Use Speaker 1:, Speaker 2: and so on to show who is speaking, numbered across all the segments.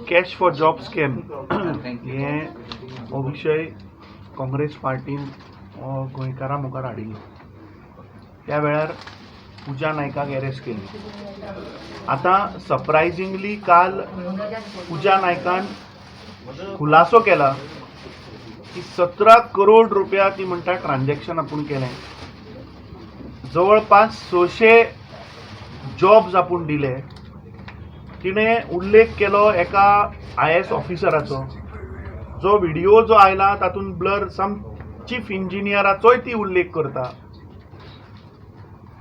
Speaker 1: Cash for job scam हे हो विशय काँग्रेस पार्टीन गोंयकारां मुखार हाडिल्लो. त्या वेळार पुजा नायकाक अरेस्ट केली. आता सरप्रायझिंगली काल पुजा नायकान खुलासो केला की 17 करोड रुपया ती म्हणटा ट्रान्झॅक्शन आपूण केलें. जवळपास 600 जॉब्स आपूण दिले. तिणें उल्लेख केलो एका IAS ऑफिसराचो. जो व्हिडिओ जो आयला तातूंत ब्लर सम चीफ इंजिनियराचोय ती उल्लेख करता.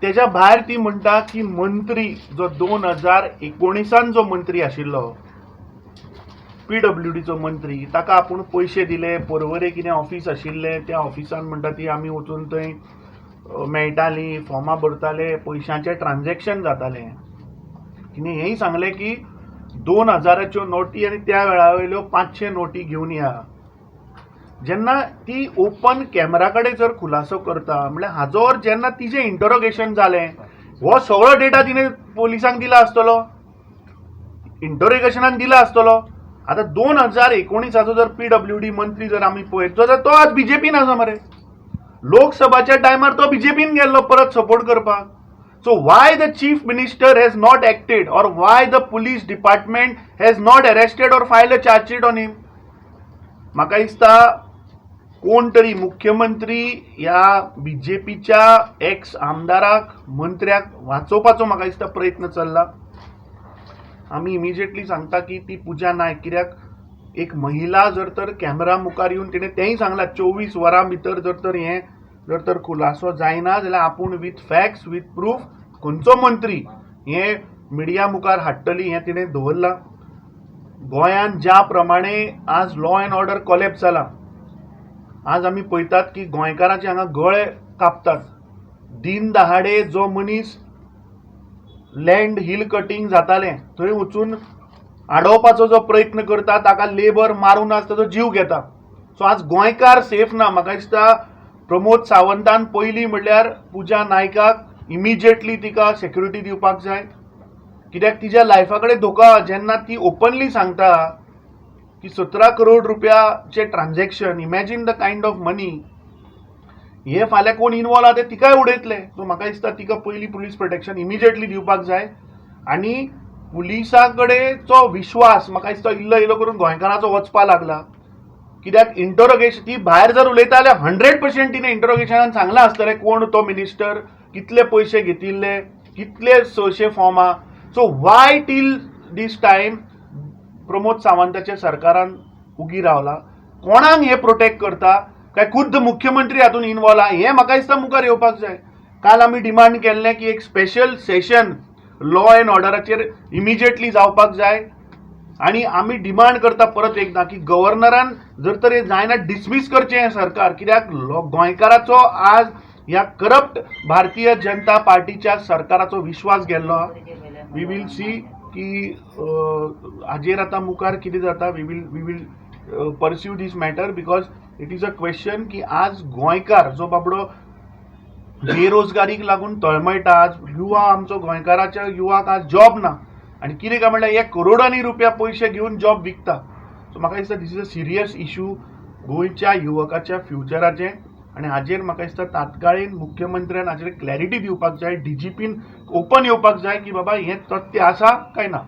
Speaker 1: तेज्या भायर ती म्हणटा की मंत्री जो 2019 जो मंत्री आशिल्लो PWDचो मंत्री, ताका आपूण पयशे दिले. परवरे कितें ऑफिस आशिल्लें त्या ऑफिसान म्हणटा ती आमी वचून थंय मेळटालीं, फॉर्मां भरताले, पयशांचें ट्रान्झॅक्शन जातालें. तिणें हेंय सांगलें की 2000च्यो नोटी आनी त्या वेळा वयल्यो 500 नोटी घेवन या. जेन्ना ती ओपन कॅमेरा कडेन जर खुलासो करता म्हळ्यार हाजोर जेन्ना तिजें इंटरोगेशन जालें, हो सगळो डेटा तिणें पोलिसांक दिला आसतलो, इंटरोगेशनान दिला आसतलो. आतां 2019 जर PWD मंत्री जर आमी पळयत जाल्यार तो आज BJPन आसा मरे. लोकसभाच्या टायमार तो BJPन गेल्लो परत सपोर्ट करपाक. So why the chief minister has not acted, or why the police department has not arrested or filed a charge sheet on him? म्हाका दिसता कोण तरी मुख्यमंत्री ह्या BJPच्या एक्स आमदाराक मंत्र्याक वाचोवपाचो म्हाका दिसता प्रयत्न चल्ला. आमी इमिजिएटली सांगता की ती पुजा नायक, कित्याक एक महिला जर तर कॅमेरा मुखार येवन तिणें तेंय सांगलां 24 वरां भितर जर तर खुलासो जायना जाल्यार आपूण विथ फॅक्ट्स विथ प्रूफ खंयचो मंत्री हे मिडिया मुखार हाडटली हें तिणें दवरलां. गोंयांत ज्या प्रमाणे आज लॉ एंड ऑर्डर कॉलेप्स जाला, आज आमी पळयतात की गोंयकारांचे हांगा गळे कापतात. दिन दहाडे जो मनीस लँड हिल कटींग जातालें थंय वचून आडोवपाचो जो प्रयत्न करता ताका लेबर मारून आज ताचो जीव घेता. सो आज गोंयकार सेफ ना. म्हाका दिसता प्रमोद सावंतान पयलीं म्हणल्यार पुजा नायकाक इमिजिएटली तिका सेक्युरिटी दिवपाक जाय. कित्याक तिच्या लायफा कडेन धोका. जेन्ना ती ओपनली सांगता की 17 करोड रुपयाचे transaction, imagine the kind of money, हे फाल्यां कोण इनवॉल्व आहा ते तिकाय उडयतले. सो म्हाका दिसता तिका पयलीं पुलीस प्रोटेक्शन इमिजिएटली दिवपाक जाय. आनी पुलिसा कडेचो विश्वास म्हाका दिसता इल्लो इल्लो करून गोंयकारांचो वचपा लागला. कित्याक इंटरोगेशन ती भायर जर उलयता जाल्यार 100% तिणें इंटरोगेशनान सांगलां आसतलें कोण तो मिनिस्टर, कितले पयशे घेतिल्ले, कितले 600 फॉर्मां. सो वाय टील दीस टायम प्रमोद सावंताच्या सरकारान उगी रावला? कोणाक हे प्रोटेक्ट करता? काय खुद्द मुख्यमंत्री हातून इनवॉल्व आहा? हें म्हाका दिसता मुखार येवपाक जाय. काल आमी डिमांड केल्लें की एक स्पेशल सेशन लॉ एंड ऑर्डराचेर इमिजिएटली जावपाक जाय. आनी आमी डिमांड करता परत एकदा की गव्हर्नरान जर तर हे जायना डिसमीस करचें हें सरकार. कित्याक गोंयकाराचो आज ह्या करप्ट भारतीय जनता पार्टीच्या सरकाराचो विश्वास गेल्लो. वी विल सी की हाजेर आतां मुखार कितें जाता. We will pursue this matter, because it is a question की आज गोंयकार जो बाबडो बेरोजगारीक लागून तळमळटा, आज युवा आमचो गोंयकाराच्या युवाक आज जॉब ना. आनी कितें काय म्हणल्यार 1 करोडांनी रुपया पयशे घेवन जॉब विकता. सो म्हाका दिसता this is a serious issue गोंयच्या युवकाच्या फ्युचराचें. आनी हाजेर म्हाका दिसता तात्काळीन मुख्यमंत्र्यान हाजेर क्लॅरिटी दिवपाक जाय. DGPन ओपन येवपाक जाय की बाबा हें तथ्य आसा काय ना.